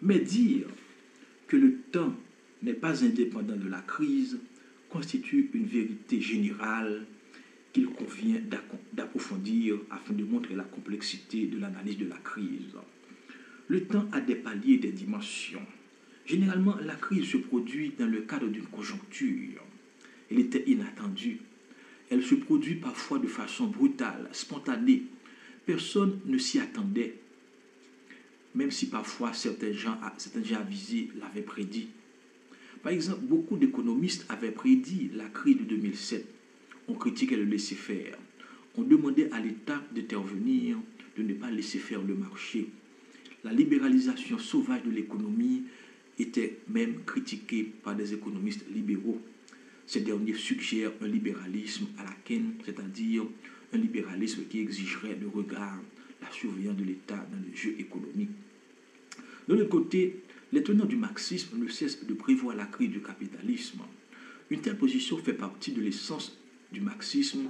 Mais dire que le temps n'est pas indépendant de la crise constitue une vérité générale qu'il convient d'approfondir afin de montrer la complexité de l'analyse de la crise. Le temps a des paliers et des dimensions. Généralement, la crise se produit dans le cadre d'une conjoncture. Elle était inattendue. Elle se produit parfois de façon brutale, spontanée. Personne ne s'y attendait, même si parfois certains gens avisés l'avaient prédit. Par exemple, beaucoup d'économistes avaient prédit la crise de 2007. On critiquait le laisser-faire. On demandait à l'État d'intervenir, de ne pas laisser faire le marché. La libéralisation sauvage de l'économie était même critiquée par des économistes libéraux. Ces derniers suggèrent un libéralisme à la Keynes, c'est-à-dire un libéralisme qui exigerait le regard, la surveillance de l'État dans le jeu économique. De l'autre côté, les tenants du marxisme ne cessent de prévoir la crise du capitalisme. Une telle position fait partie de l'essence du marxisme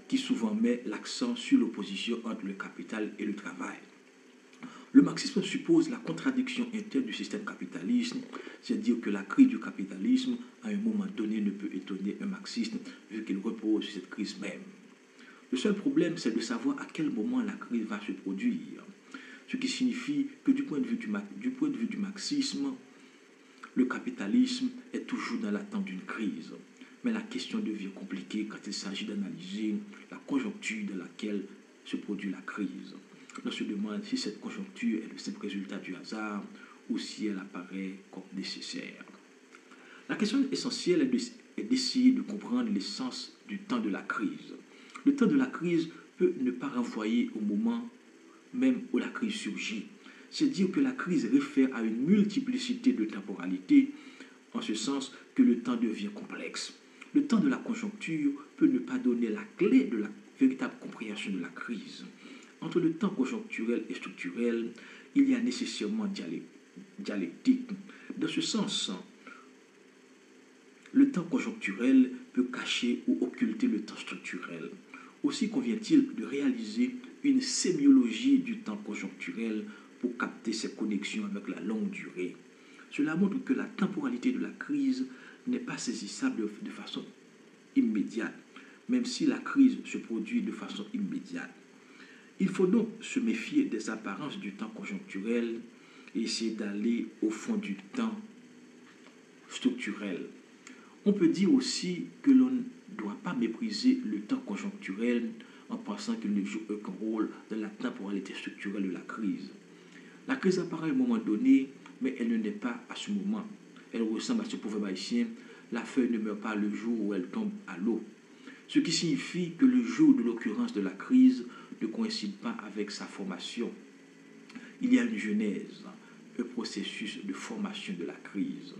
qui souvent met l'accent sur l'opposition entre le capital et le travail. Le marxisme suppose la contradiction interne du système capitaliste, c'est-à-dire que la crise du capitalisme, à un moment donné, ne peut étonner un marxiste vu qu'il repose sur cette crise même. Le seul problème, c'est de savoir à quel moment la crise va se produire. Ce qui signifie que du point de vue du marxisme, le capitalisme est toujours dans l'attente d'une crise. Mais la question devient compliquée quand il s'agit d'analyser la conjoncture dans laquelle se produit la crise. On se demande si cette conjoncture est le simple résultat du hasard ou si elle apparaît comme nécessaire. La question essentielle est d'essayer de comprendre l'essence du temps de la crise. Le temps de la crise peut ne pas renvoyer au moment même où la crise surgit. C'est dire que la crise réfère à une multiplicité de temporalités, en ce sens que le temps devient complexe. Le temps de la conjoncture peut ne pas donner la clé de la véritable compréhension de la crise. Entre le temps conjoncturel et structurel, il y a nécessairement dialectique. Dans ce sens, le temps conjoncturel peut cacher ou occulter le temps structurel. Aussi convient-il de réaliser une sémiologie du temps conjoncturel pour capter ses connexions avec la longue durée. Cela montre que la temporalité de la crise n'est pas saisissable de façon immédiate, même si la crise se produit de façon immédiate. Il faut donc se méfier des apparences du temps conjoncturel et essayer d'aller au fond du temps structurel. On peut dire aussi que l'on ne doit pas mépriser le temps conjoncturel en pensant qu'il ne joue aucun rôle dans la temporalité structurelle de la crise. La crise apparaît à un moment donné, mais elle ne naît pas à ce moment. Elle ressemble à ce proverbe haïtien, la feuille ne meurt pas le jour où elle tombe à l'eau. Ce qui signifie que le jour de l'occurrence de la crise ne coïncide pas avec sa formation. Il y a une genèse, un processus de formation de la crise.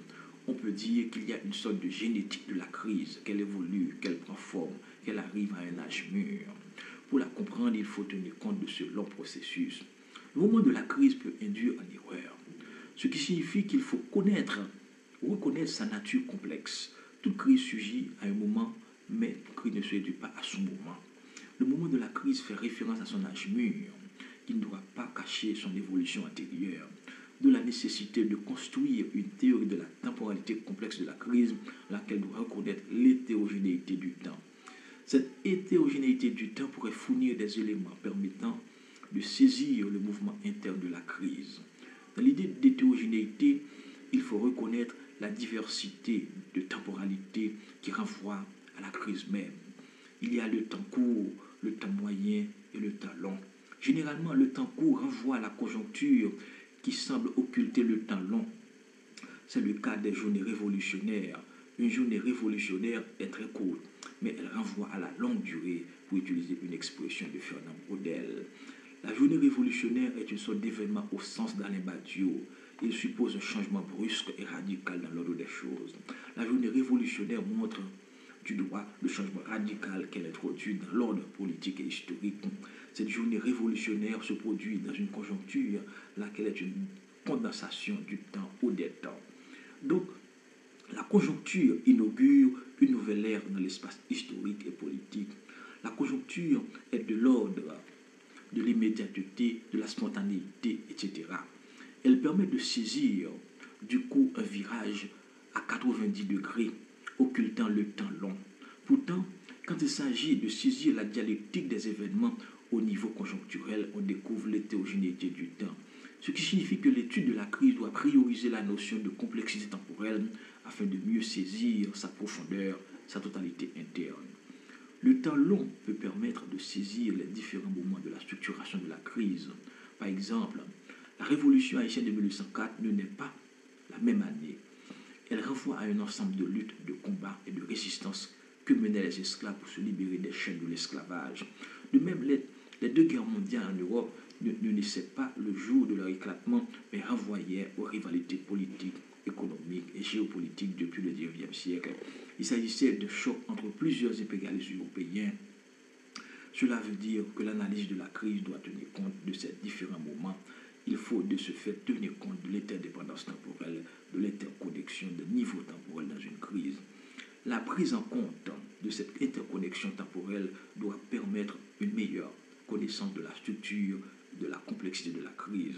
On peut dire qu'il y a une sorte de génétique de la crise, qu'elle évolue, qu'elle prend forme, qu'elle arrive à un âge mûr. Pour la comprendre, il faut tenir compte de ce long processus. Le moment de la crise peut induire en erreur, ce qui signifie qu'il faut reconnaître sa nature complexe. Toute crise surgit à un moment, mais toute crise ne se réduit pas à son moment. Le moment de la crise fait référence à son âge mûr, qui ne doit pas cacher son évolution antérieure. De la nécessité de construire une théorie de la temporalité complexe de la crise, laquelle doit reconnaître l'hétérogénéité du temps. Cette hétérogénéité du temps pourrait fournir des éléments permettant de saisir le mouvement interne de la crise. Dans l'idée d'hétérogénéité, il faut reconnaître la diversité de temporalité qui renvoie à la crise même. Il y a le temps court, le temps moyen et le temps long. Généralement, le temps court renvoie à la conjoncture qui semble occulter le temps long. C'est le cas des journées révolutionnaires. Une journée révolutionnaire est très courte, mais elle renvoie à la longue durée, pour utiliser une expression de Fernand Braudel. La journée révolutionnaire est une sorte d'événement au sens d'Alain Badiou. Il suppose un changement brusque et radical dans l'ordre des choses. La journée révolutionnaire montre du doigt le changement radical qu'elle introduit dans l'ordre politique et historique. Cette journée révolutionnaire se produit dans une conjoncture laquelle est une condensation du temps ou des temps. Donc, la conjoncture inaugure une nouvelle ère dans l'espace historique et politique. La conjoncture est de l'ordre de l'immédiateté, de la spontanéité, etc. Elle permet de saisir du coup un virage à 90 degrés, occultant le temps long. Pourtant, quand il s'agit de saisir la dialectique des événements au niveau conjoncturel, on découvre l'hétérogénéité du temps. Ce qui signifie que l'étude de la crise doit prioriser la notion de complexité temporelle afin de mieux saisir sa profondeur, sa totalité interne. Le temps long peut permettre de saisir les différents moments de la structuration de la crise. Par exemple, la révolution haïtienne de 1904 ne naît pas la même année. Elle renvoie à un ensemble de luttes, de combats et de résistance que menaient les esclaves pour se libérer des chaînes de l'esclavage. De même, les deux guerres mondiales en Europe ne naissaient pas le jour de leur éclatement, mais renvoyaient aux rivalités politiques, économiques et géopolitiques depuis le XIXe siècle. Il s'agissait de chocs entre plusieurs impérialistes européens. Cela veut dire que l'analyse de la crise doit tenir compte de ces différents moments. Il faut de ce fait tenir compte de l'interdépendance temporelle, de l'interconnexion des niveaux temporels dans une crise. La prise en compte de cette interconnexion temporelle doit permettre une meilleure connaissance de la structure, de la complexité de la crise.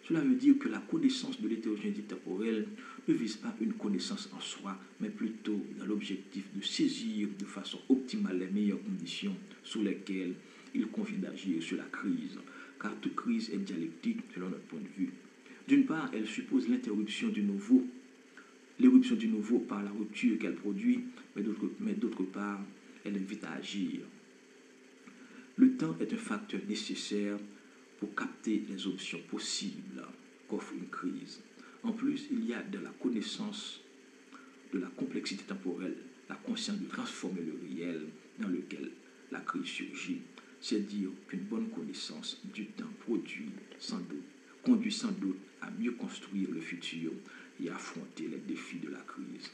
Cela veut dire que la connaissance de l'hétérogénéité temporelle ne vise pas une connaissance en soi, mais plutôt dans l'objectif de saisir de façon optimale les meilleures conditions sous lesquelles il convient d'agir sur la crise, car toute crise est dialectique selon notre point de vue. D'une part, elle suppose l'éruption du nouveau par la rupture qu'elle produit, mais d'autre part, elle invite à agir. Le temps est un facteur nécessaire pour capter les options possibles qu'offre une crise. En plus, il y a de la connaissance de la complexité temporelle, la conscience de transformer le réel dans lequel la crise surgit. C'est dire qu'une bonne connaissance du temps conduit sans doute à mieux construire le futur et affronter les défis de la crise.